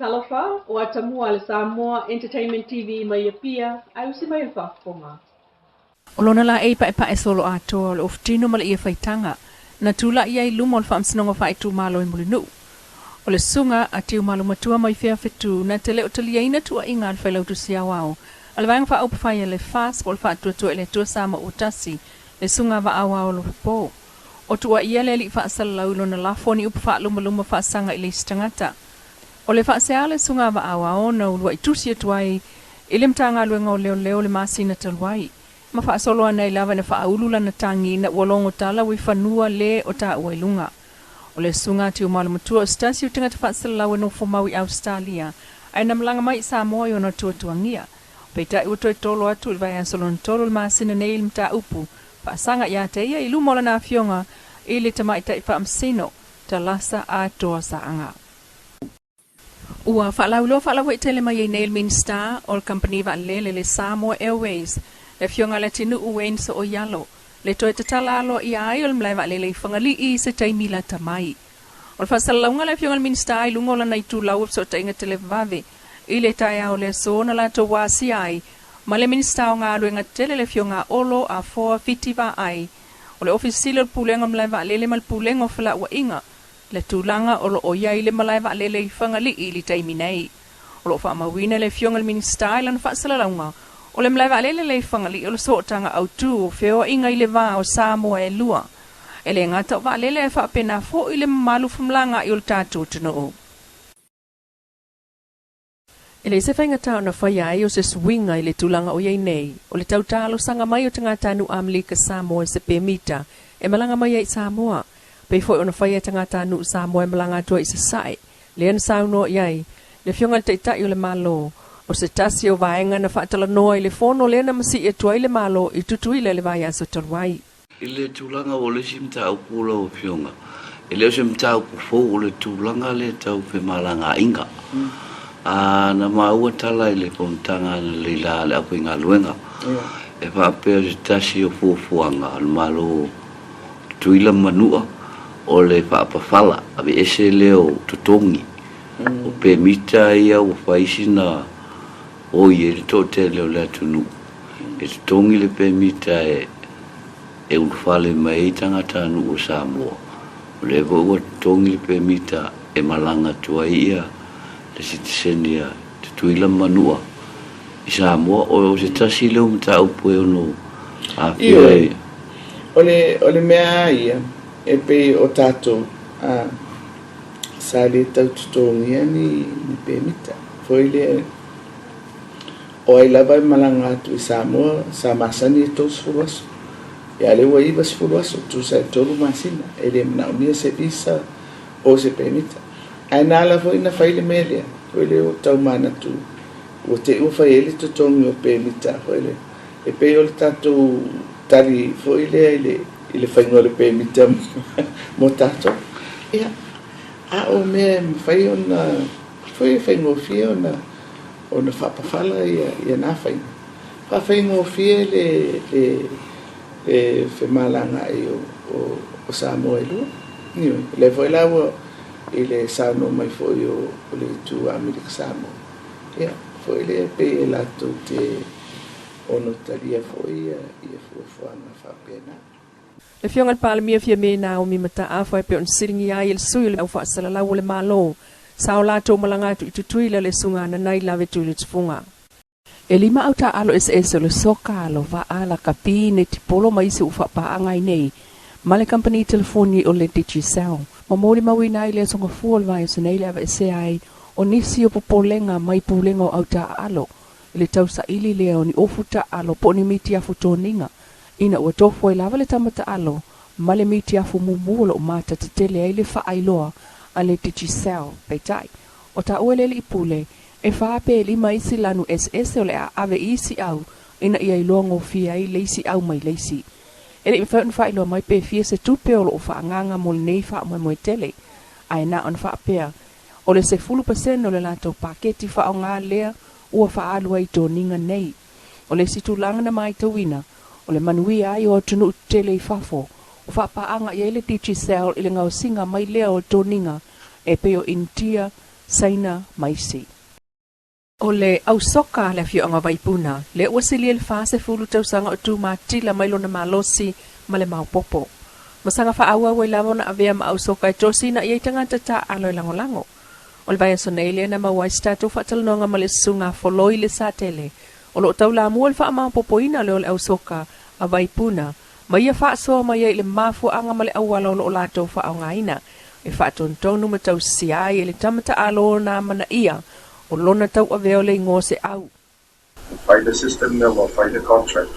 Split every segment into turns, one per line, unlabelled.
Talafa o atamua le Samoa Entertainment TV mai pia ai usi mai whafonga.
O lona la e pa solo ato le oftino ma le ia faitanga na tula ia i lumo le whaamsinonga whaitu malo i mulinu. O le sunga a tiu malo matua mai fea fetu na te leo talia ina tua inga al whailau tu sia wao. Al vang wha aupa whaia le fast pol wha tua tua ele tua sama utasi le sunga wa awa o lo po. O tua ia le li wha asalau lona lafoni upa wha luma wha sanga i le istangata. O le whaasea le sunga wa awa o na ulua i tusia tuai ili mtanga luenga o leo le masina taluai. Ma wha solo ana i lava na wha aulula na tangi na walongo tala wi whanua le o ta uailunga. O le sunga tiu malo matua o stasi o tingata whaasalau no fomawi Australia ai na malanga mai Samoa i ona tuangia. Peita i utoi tolo atu i vai asolo na tolo le masina nei ili mta upu. Whaasanga ia te ia i lumola na fionga ili tamaita i whaamsino ta lasa a toa saanga. Ua whaalaulo i tele mai nei Minister o le company wa le Samoa Airways le fionga le tinu uen so o yalo le toi te talalo i ai o le mlai wa le whangali i se taimila tamai. O le whasalaunga le fionga le Minister i lungola na i tu lau so tainga tele vave i le tai au le so na la to wasi ai ma le Minister o ngā ruenga tele le fionga olo a foa fiti wa ai o le ofisile o pulenga mlai wa le mal pulenga o whala ua inga le tūlanga o lo oia i le malai wa le whangali i li taiminei. O lo whaamawina le fionga le Minister i lana whaasalaunga o le mlai wa le whangali o le sootanga au tū o whio inga i le wā o Samoa e lua. E le ngata o wa le whaapena fo i le malu whamlanga i o le tātou tino o. E le se whainga tau na whai ai o se swinga i le tūlanga o iei nei. O le tautalo sanga mai o tangata anu Amlika Samoa se pemita e malanga mai ai Samoa. Pei foi ona whaia tangata anu Samoa e malanga atua i se sai. Le ana sauno iai. Le fionga te itai o le malo. O se tasi o vaenga na whaatala noa i le fono le ana masi e tua i le malo i tutu i le vai aso taluai.
I le tūlanga o le simta au kula o fionga. I le simta au kufo o le tūlanga le tau pe malanga inga. Na maua tala i le pontanga na leila le aku inga luenga. E whaapea se tasi o fuafuanga al malo tuila manua. O le whaapawhala, awe ese leo tutongi. O pe mita ia o whaisina o i e to te leo lea tunu. E tutongi le pe mita e ulwhale mai tangata anu o Samoa. O le ua tutongi le pe mita e malanga tua ia le sitisenia te tuila manua i Samoa. O se tasi leo mta upu e ono a whia ia.
O le mea ia. E pe o tato sa le tau tutongia ni pemita. Foi le o ai lava i malanga atu i Samoa sa masani e tos furuaso. E ale ua iwa si furuaso tu sa e tolu masina. E le mnaunia se visa o se pemita. Ai nala foi na faile melea. Foi le o tau mana tu. O te ufa ele tutongi o pemita. Foi le. E pe o le tato tari foi le ile whaingoa le pēmita mo tātou. Ia, a o mea whai ona, whai whaingoa fia ona whapawhala ia nā whaingoa. Wha whaingoa fia le whemalanga i o Samoa e lua. Niwe, le whai lawa i le sāno mai whai o le tū Amerika Samoa. Ia, whai le pe e lato te ono talia whai ia fuafuanga whapena.
Le fionga pala mia fia me na o mi mata afa e pe on siringi ai il sui le fa sala la le malo sa o lato malanga tu tutui le sunga na nai lave tu le tfunga e lima auta alo ss le soka alo va ala kapine ti polo mai se ufa pa ngai nei male company telefoni o le digicel mo mori mawina ile songa fuol vai se nei lave se ai o nisi o popolenga mai pulenga auta alo le tausa ili le oni ofuta alo poni miti afutoninga ina ua tofu e lava le tamata alo, ma le miti afu mumula o mata te tele ai le whaailoa a le digicel peitai. O ta uelele i pule, e whaape lima isi lanu SS o le a ave isi au, ina ia iloa fia i leisi au mai leisi. Ele i whaailoa mai pe fia se tupe o lo o whaanganga mo le nei wha moe tele, ai na on whaapea. O le se 10% o le lato paketi wha o ngā lea, ua whaalua i tō ninga nei. O le situlanga na mai tawina, o le manui ai o tunu tele i fafo, o whapaanga i ele digicel i le ngau singa mai lea o toninga e peo intia Saina Maisi. O le au soka le fio anga vaipuna, le wasili le fase fulu tau sanga o tu matila mailo na malosi ma le maupopo. Masanga fa awa wai lavo na avea ma au soka e tosi na iei tangata ta alo e lango lango. O le vai Sene na mawai stato fatalonga ma le sunga foloi le satele. O lo tau la mua le fa maupopo ina le o le au soka a vaipuna. Ma ia fa soa ma iei le mafu anga ma le awala o lo lato fa au ngaina. E fa tontonu ma tau siai e le tamata alo na mana ia. O lona tau aveo le ingo se au.
Find a system there or find a contract.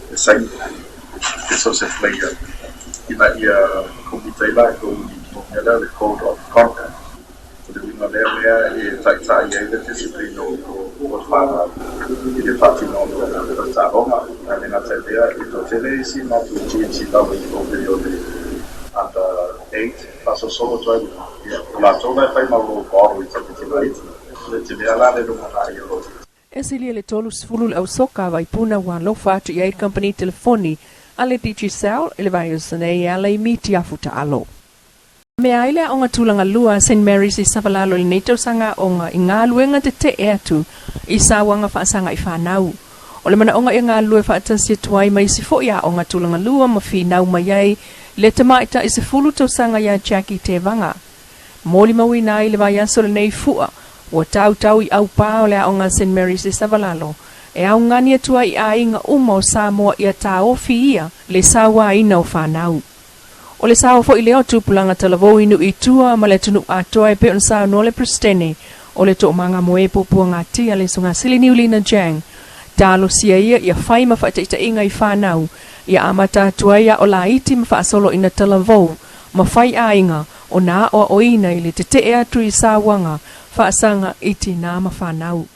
The same is also flaker. Ina ia kumitela ko ngela the code of conduct. So we know there e taita ia the discipline o fala e de patino no tsaronga and na tsaia e to tele si ma tu chi da we go periode and 8 paso solo drive la tona fai ma lo boro it's a bit late.
E sili le tolu sfulu au soka vaipuna wa lofa atu iai company telefoni ale DigiCell ele vai Sene ale miti afuta alo. Me aile onga tulanga lua St. Mary's i savalalo le neito sanga onga i ngā luenga te eatu i sawanga whaasanga i whanau. O le mana onga i ngā lue whaatasia tuai mai si fo ia onga tulanga lua ma whinau mai ai le tamaita i se fulu tau sanga ia Jackie te vanga. Moli maui nā i le vai aso le nei fua. Wa tau i au pao le aonga St. Mary's i Savalalo. E au ngani atua i a inga uma o Samoa i a tā ofi ia le sawa ina o whanau. O le sawa fo i leo tupulanga talavou inu i tua ma le tunu atoa e pe on sawa no le prestene o le to manga moe popua ngā tia le sunga sili niulina jang. Talo sia ia i a whai ma whaitaita inga i whanau i a amata atua ia o la iti ma whaasolo ina talavou ma whai a inga o nā o oina i le te ea tu i sawanga Faasanga iti nā mawhanau.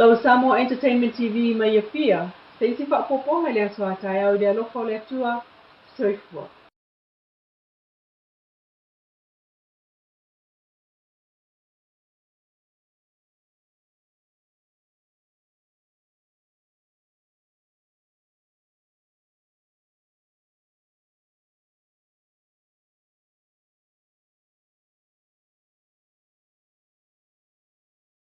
Lau Samoa Entertainment TV mai ia pia, te isi whaapopo hai lea soa tai au lea loko lea tua, soifua.